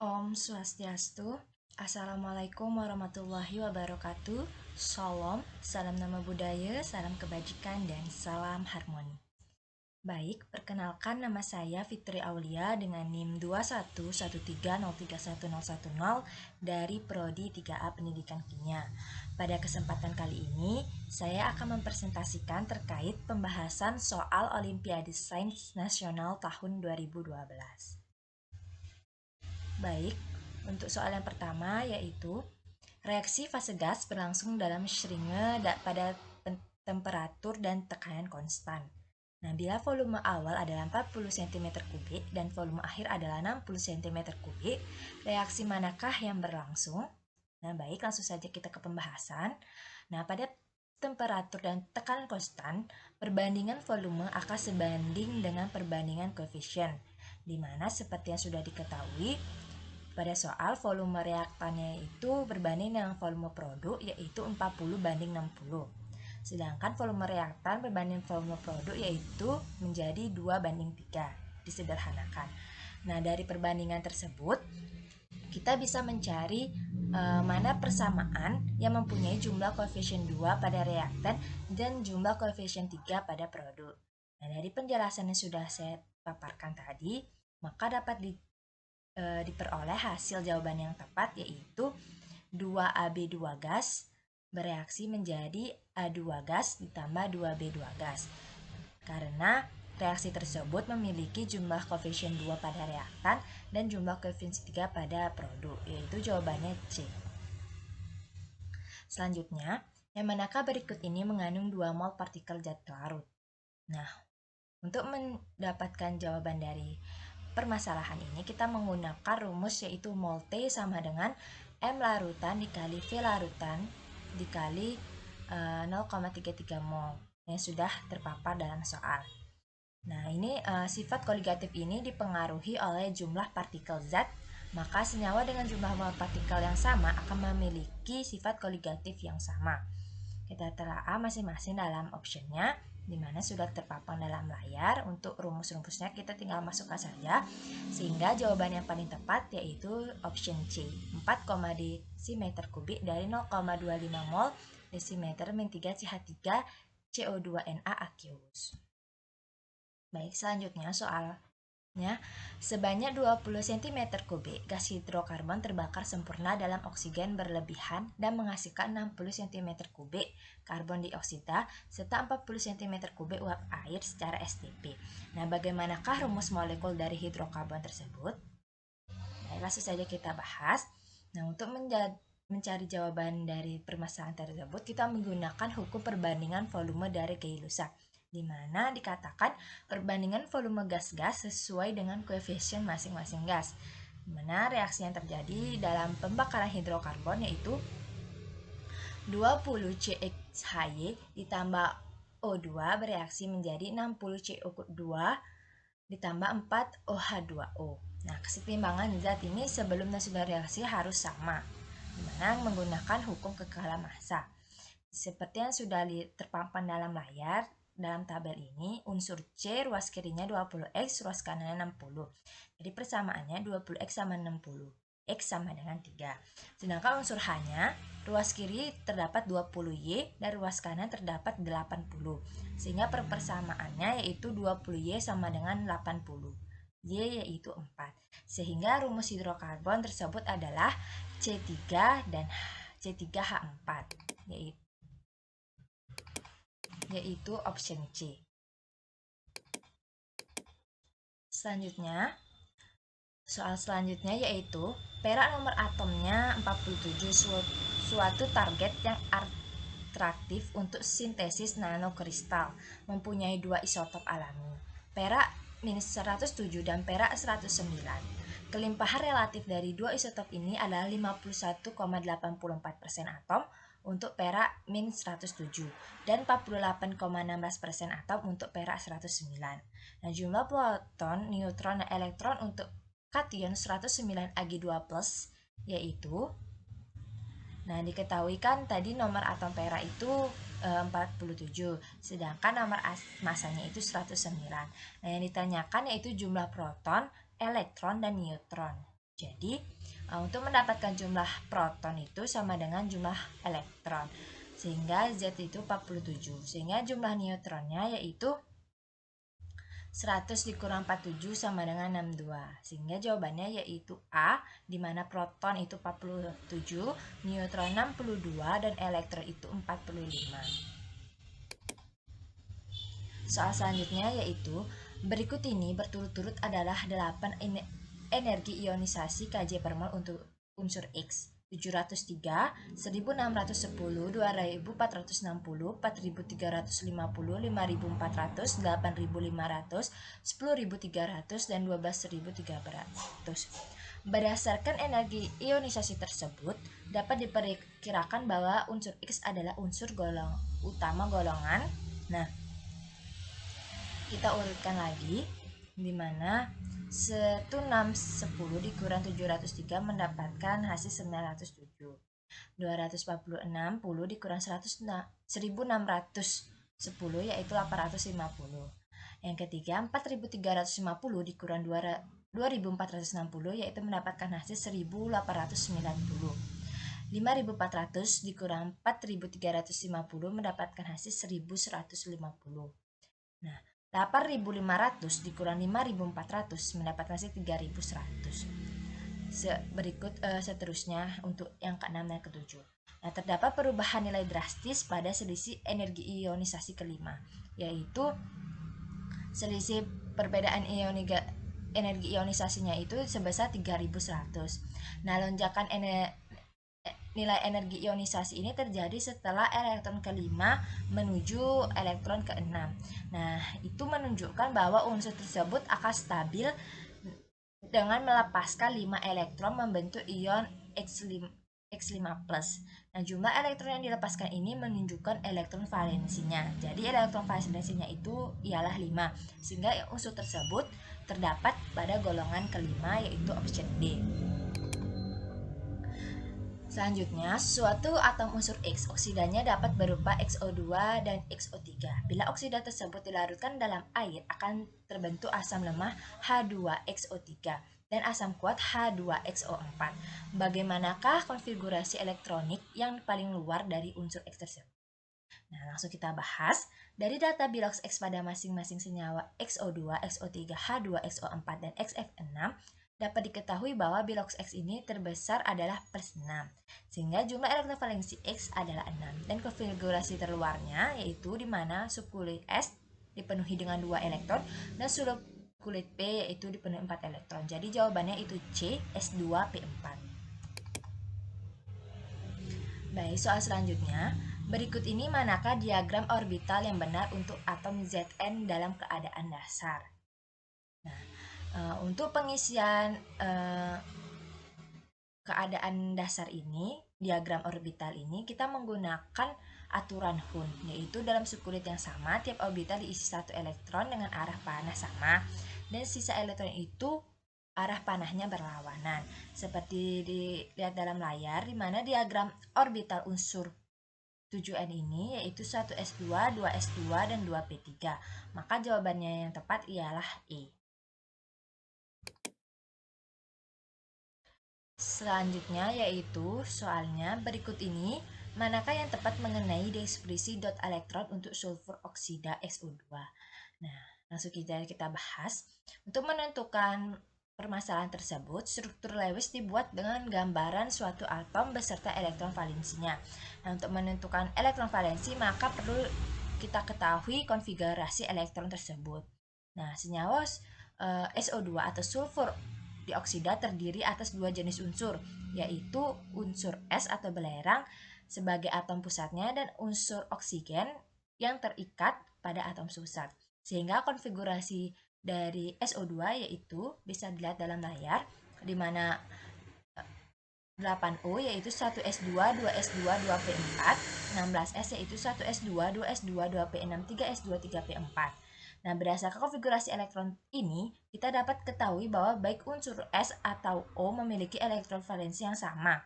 Om Swastiastu. Assalamualaikum warahmatullahi wabarakatuh. Shalom, salam nama budaya, salam kebajikan, dan salam harmoni. Baik, perkenalkan nama saya Fitri Aulia dengan NIM 211303110 dari Prodi 3A Pendidikan Kimia. Pada kesempatan kali ini, saya akan mempresentasikan terkait pembahasan soal Olimpiade Sains Nasional tahun 2012. Baik, untuk soal yang pertama yaitu reaksi fase gas berlangsung dalam shringe pada temperatur dan tekanan konstan. Nah, bila volume awal adalah 40 cm3 dan volume akhir adalah 60 cm3, reaksi manakah yang berlangsung? Nah, baik, langsung saja kita ke pembahasan. Nah, pada temperatur dan tekanan konstan, perbandingan volume akan sebanding dengan perbandingan koefisien, di mana seperti yang sudah diketahui, pada soal volume reaktannya itu berbanding dengan volume produk, yaitu 40/60. Sedangkan volume reaktan berbanding volume produk yaitu menjadi 2/3. Disederhanakan. Nah, dari perbandingan tersebut kita bisa mencari mana persamaan yang mempunyai jumlah koefisien 2 pada reaktan dan jumlah koefisien 3 pada produk. Nah, dari penjelasan yang sudah saya paparkan tadi, maka dapat diperoleh hasil jawaban yang tepat, yaitu 2AB2 gas bereaksi menjadi A2 gas ditambah 2B2 gas. Karena reaksi tersebut memiliki jumlah koefisien 2 pada reaktan dan jumlah koefisien 3 pada produk, yaitu jawabannya C. Selanjutnya, yang manakah berikut ini mengandung 2 mol partikel zat larut? Nah, untuk mendapatkan jawaban dari permasalahan ini, kita menggunakan rumus yaitu mol T sama dengan M larutan dikali V larutan dikali 0,33 mol yang sudah terpapar dalam soal. Nah, ini sifat koligatif ini dipengaruhi oleh jumlah partikel zat, maka senyawa dengan jumlah mol partikel yang sama akan memiliki sifat koligatif yang sama. Kita telaah masing-masing dalam optionnya, di mana sudah terpampang dalam layar. Untuk rumus-rumusnya kita tinggal masukkan saja, sehingga jawaban yang paling tepat yaitu option C, 4, desimeter kubik dari 0,25 mol desimeter min 3 CH3 CO2Na aqueous. Baik, selanjutnya soalnya, sebanyak 20 cm3 gas hidrokarbon terbakar sempurna dalam oksigen berlebihan dan menghasilkan 60 cm3 karbon dioksida serta 40 cm3 uap air secara STP. Nah, bagaimanakah rumus molekul dari hidrokarbon tersebut? Baik, langsung saja kita bahas. Nah, untuk mencari jawaban dari permasalahan tersebut, kita menggunakan hukum perbandingan volume dari Gay-Lussac, di mana dikatakan perbandingan volume gas-gas sesuai dengan koefisien masing-masing gas. Di mana reaksi yang terjadi dalam pembakaran hidrokarbon yaitu 20 CXHY ditambah O2 bereaksi menjadi 60 CO2 ditambah 4 OH2O. Nah, kesetimbangan zat ini sebelum dan sudah reaksi harus sama, di mana menggunakan hukum kekekalan massa. Seperti yang sudah terpampang dalam layar, dalam tabel ini, unsur C ruas kirinya 20X, ruas kanannya 60. Jadi persamaannya 20X sama 60. X sama dengan 3. Sedangkan unsur H-nya, ruas kiri terdapat 20Y dan ruas kanan terdapat 80. Sehingga persamaannya yaitu 20Y sama dengan 80. Y yaitu 4. Sehingga rumus hidrokarbon tersebut adalah C3 dan C3H4, yaitu option C. Selanjutnya, soal selanjutnya yaitu perak nomor atomnya 47, suatu target yang atraktif untuk sintesis nanokristal, mempunyai 2 isotop alami, perak -107 dan perak 109. Kelimpahan relatif dari 2 isotop ini adalah 51,84% atom untuk perak -107 dan 48,16% atom untuk perak 109. Nah, jumlah proton, neutron, dan elektron untuk kation 109 Ag2+, yaitu, nah, diketahui kan tadi nomor atom perak itu 47, sedangkan nomor masanya itu 109. Nah, yang ditanyakan yaitu jumlah proton, elektron, dan neutron. Jadi untuk mendapatkan jumlah proton itu sama dengan jumlah elektron, sehingga Z itu 47, sehingga jumlah neutronnya yaitu 100 dikurang 47 sama dengan 62, sehingga jawabannya yaitu A, di mana proton itu 47, neutron 62, dan elektron itu 45. Soal selanjutnya yaitu, berikut ini berturut-turut adalah 8 energi ionisasi Kj per mol untuk unsur X: 703, 1610, 2460, 4350, 5400, 8500, 10300, dan 12300. Berdasarkan energi ionisasi tersebut, dapat diperkirakan bahwa unsur X adalah unsur utama golongan. Nah, kita urutkan lagi, di mana 1610 dikurang 703 mendapatkan hasil 907. 240 dikurang 1610 yaitu 850. Yang ketiga, 4350 dikurang 2460 yaitu mendapatkan hasil 1890. 5400 dikurang 4350 mendapatkan hasil 1150. Nah, 8.500 dikurang 5.400 mendapatkan hasil 3.100. Seterusnya untuk yang ke-6 dan ke-7. Nah, terdapat perubahan nilai drastis pada selisih energi ionisasi kelima, yaitu selisih perbedaan energi ionisasinya itu sebesar 3.100. Nah, lonjakan nilai energi ionisasi ini terjadi setelah elektron kelima menuju elektron keenam. Nah, itu menunjukkan bahwa unsur tersebut akan stabil dengan melepaskan 5 elektron membentuk ion X5+. Nah, jumlah elektron yang dilepaskan ini menunjukkan elektron valensinya. Jadi elektron valensinya itu ialah 5, sehingga unsur tersebut terdapat pada golongan kelima, yaitu option D. Selanjutnya, suatu atom unsur X oksidanya dapat berupa XO2 dan XO3. Bila oksida tersebut dilarutkan dalam air, akan terbentuk asam lemah H2XO3 dan asam kuat H2XO4. Bagaimanakah konfigurasi elektronik yang paling luar dari unsur X tersebut? Nah, langsung kita bahas. Dari data bilox X pada masing-masing senyawa XO2, XO3, H2XO4, dan XF6, dapat diketahui bahwa bilox X ini terbesar adalah +6, sehingga jumlah elektron valensi X adalah 6, dan konfigurasi terluarnya yaitu di mana subkulit S dipenuhi dengan 2 elektron dan subkulit P yaitu dipenuhi 4 elektron. Jadi jawabannya itu C, S2P4. Baik, soal selanjutnya, berikut ini manakah diagram orbital yang benar untuk atom Zn dalam keadaan dasar? Nah, untuk pengisian keadaan dasar ini, diagram orbital ini, kita menggunakan aturan Hund, yaitu dalam subkulit yang sama, tiap orbital diisi 1 elektron dengan arah panah sama, dan sisa elektron itu arah panahnya berlawanan. Seperti dilihat dalam layar, di mana diagram orbital unsur 7N ini yaitu 1s2, 2s2, dan 2p3. Maka jawabannya yang tepat ialah E. Selanjutnya yaitu soalnya berikut ini, manakah yang tepat mengenai deskripsi dot elektron untuk sulfur oksida SO2. Nah, langsung kita bahas. Untuk menentukan permasalahan tersebut, struktur Lewis dibuat dengan gambaran suatu atom beserta elektron valensinya. Nah, untuk menentukan elektron valensi maka perlu kita ketahui konfigurasi elektron tersebut. Nah, senyawa SO2 atau sulfur dioksida terdiri atas 2 jenis unsur, yaitu unsur S atau belerang sebagai atom pusatnya dan unsur oksigen yang terikat pada atom pusat. Sehingga konfigurasi dari SO2 yaitu bisa dilihat dalam layar, di mana 8O yaitu 1s2, 2s2, 2p4, 16s yaitu 1s2, 2s2, 2p6, 3s2, 3p4. Nah, berdasarkan konfigurasi elektron ini, kita dapat ketahui bahwa baik unsur S atau O memiliki elektron valensi yang sama,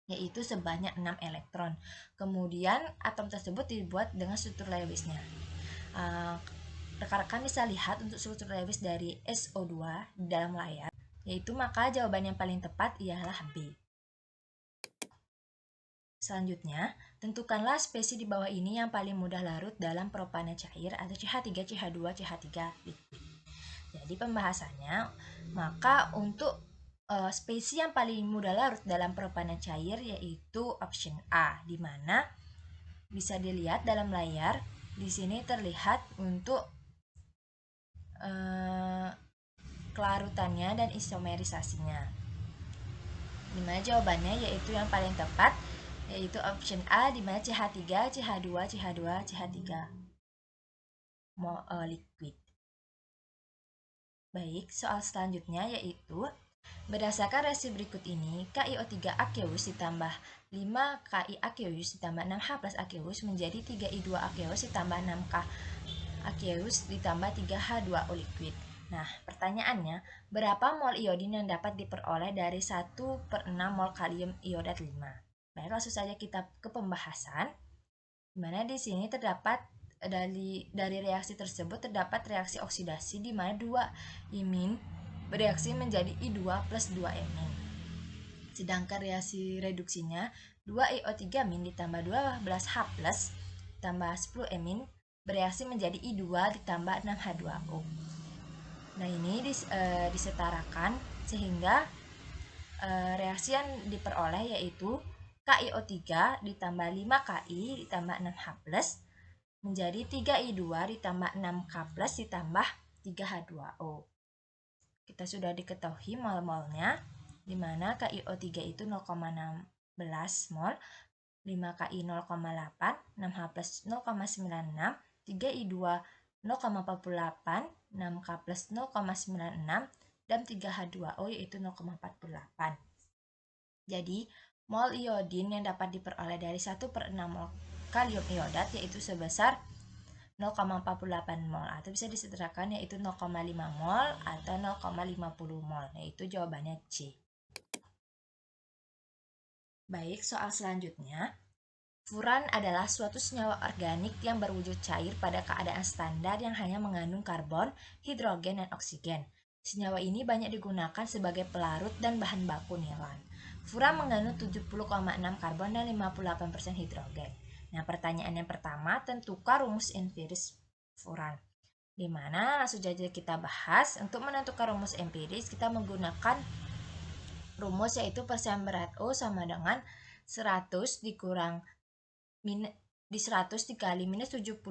yaitu sebanyak 6 elektron. Kemudian, atom tersebut dibuat dengan struktur Lewisnya. Rekan-rekan bisa lihat untuk struktur Lewis dari SO2 di dalam layar, yaitu maka jawaban yang paling tepat ialah B. Selanjutnya, tentukanlah spesies di bawah ini yang paling mudah larut dalam propana cair atau CH3, CH2, CH3 liquid. Jadi pembahasannya, maka untuk spesies yang paling mudah larut dalam propana cair yaitu option A, di mana bisa dilihat dalam layar. Di sini terlihat untuk kelarutannya dan isomerisasinya. Dimana jawabannya yaitu yang paling tepat yaitu option A, di mana CH3, CH2, CH2, CH3 liquid. Baik, soal selanjutnya yaitu berdasarkan reaksi berikut ini, KiO3 aqueous ditambah 5 Ki aqueous ditambah 6H plus aqueous menjadi 3I2 aqueous ditambah 6K aqueous ditambah 3H2O liquid. Nah, pertanyaannya, berapa mol iodin yang dapat diperoleh dari 1/6 mol kalium iodat 5? Baik, langsung saja kita ke pembahasan. Dimana di sini terdapat dari reaksi tersebut terdapat reaksi oksidasi di mana 2 imin bereaksi menjadi I2 plus 2 imin. Sedangkan reaksi reduksinya 2IO3 min ditambah 12H plus ditambah 10 imin bereaksi menjadi I2 ditambah 6H2O. Nah, ini disetarakan sehingga reaksi yang diperoleh yaitu KiO3 ditambah 5Ki ditambah 6H plus menjadi 3I2 ditambah 6K plus ditambah 3H2O. Kita sudah diketahui mol-molnya, di mana KiO3 itu 0,16 mol, 5Ki 0,8, 6H plus 0,96, 3I2 0,48, 6K plus 0,96, dan 3H2O yaitu 0,48. Jadi, mol iodin yang dapat diperoleh dari 1/6 mol kalium iodat yaitu sebesar 0,48 mol, atau bisa disederhanakan yaitu 0,5 mol atau 0,50 mol, yaitu jawabannya C. Baik, soal selanjutnya. Furan adalah suatu senyawa organik yang berwujud cair pada keadaan standar yang hanya mengandung karbon, hidrogen, dan oksigen. Senyawa ini banyak digunakan sebagai pelarut dan bahan baku nilon. Furan mengandung 70,6 karbon dan 58% hidrogen. Nah, pertanyaan yang pertama, tentukan rumus empiris furan. Dimana langsung saja kita bahas. Untuk menentukan rumus empiris, kita menggunakan rumus yaitu persamaan berat O sama dengan 100 dikurang di 100 dikali minus 70,6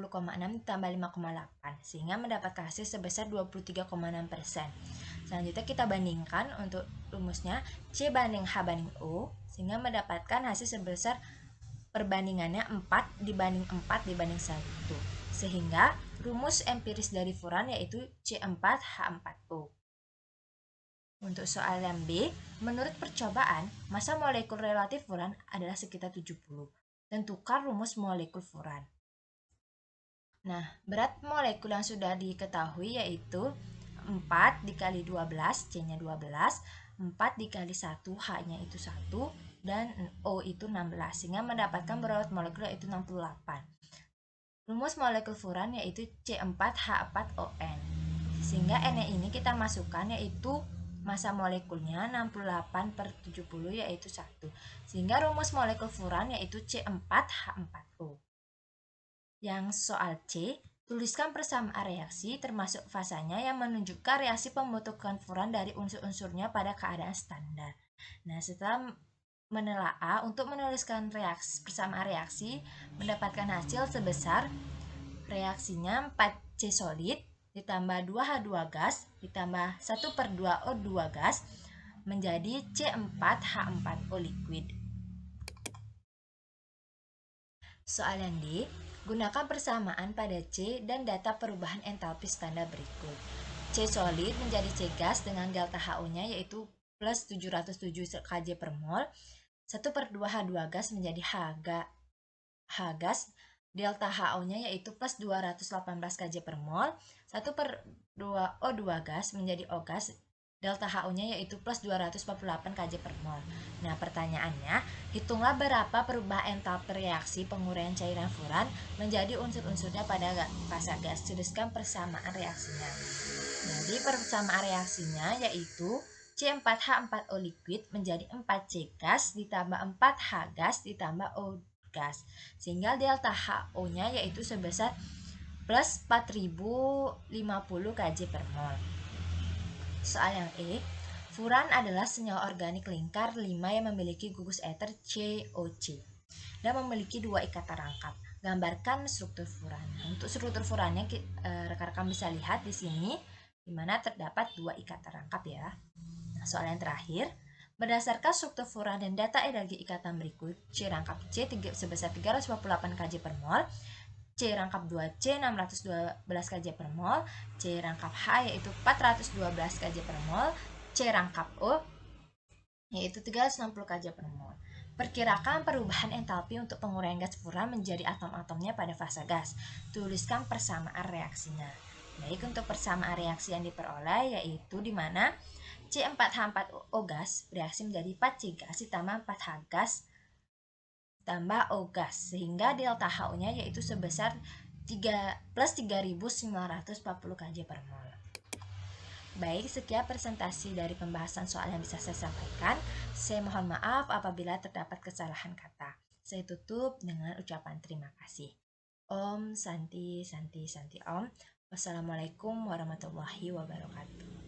ditambah 5,8 sehingga mendapatkan hasil sebesar 23,6%. Selanjutnya kita bandingkan untuk rumusnya C banding H banding O sehingga mendapatkan hasil sebesar perbandingannya 4 dibanding 4 dibanding 1 sehingga rumus empiris dari furan yaitu C4H4O. Untuk soal yang B, menurut percobaan massa molekul relatif furan adalah sekitar 70. Tentukan rumus molekul furan. Nah, berat molekul yang sudah diketahui yaitu 4 dikali 12, C-nya 12, 4 dikali 1, H-nya itu 1, dan O itu 16, sehingga mendapatkan berat molekul yaitu 68. Rumus molekul furan yaitu C4H4ON, sehingga N ini kita masukkan yaitu massa molekulnya 68/70 yaitu 1. Sehingga rumus molekul furan yaitu C4H4O. Yang soal C, tuliskan persamaan reaksi termasuk fasanya yang menunjukkan reaksi pembentukan furan dari unsur-unsurnya pada keadaan standar. Nah, setelah menelaah untuk menuliskan persamaan reaksi mendapatkan hasil sebesar reaksinya 4C solid ditambah 2H2 gas ditambah 1/2 O2 gas menjadi C4H4O liquid. Soal yang D, gunakan persamaan pada C dan data perubahan entalpi standar berikut. C solid menjadi C gas dengan delta HO-nya yaitu plus 707 Kj per mol. 1/2 H2 gas menjadi H gas, delta HO-nya yaitu plus 218 Kj per mol. 1/2 O2 gas menjadi O gas, delta HO-nya yaitu plus 248 Kj per mol. Nah, pertanyaannya, hitunglah berapa perubahan entalpi reaksi penguraian cairan furan menjadi unsur-unsurnya pada fase gas. Tuliskan persamaan reaksinya. Jadi persamaan reaksinya yaitu C4H4O liquid menjadi 4C gas ditambah 4H gas ditambah O gas. Sehingga delta HO-nya yaitu sebesar plus 4050 kJ per mol. Soal yang E, furan adalah senyawa organik lingkar 5 yang memiliki gugus eter COC dan memiliki 2 ikatan rangkap. Gambarkan struktur furan. Untuk struktur furannya rekan-rekan bisa lihat di sini di mana terdapat 2 ikatan rangkap ya. Nah, soal yang terakhir, berdasarkan struktur furan dan data energi ikatan berikut, C rangkap C sebesar 358 kJ per mol, C rangkap 2C 612 kJ per mol, C rangkap H yaitu 412 kJ per mol, C rangkap O yaitu 360 kJ per mol. Perkirakan perubahan entalpi untuk penguraian gas furan menjadi atom-atomnya pada fase gas. Tuliskan persamaan reaksinya. Baik, untuk persamaan reaksi yang diperoleh yaitu di mana C4H4O gas bereaksi menjadi 4C gas ditambah 4H gas tambah O gas, sehingga delta HO-nya yaitu sebesar 3 plus 3940 kJ per mol. Baik, sekian presentasi dari pembahasan soal yang bisa saya sampaikan. Saya mohon maaf apabila terdapat kesalahan kata. Saya tutup dengan ucapan terima kasih. Om Santi Santi Santi Om. Wassalamualaikum warahmatullahi wabarakatuh.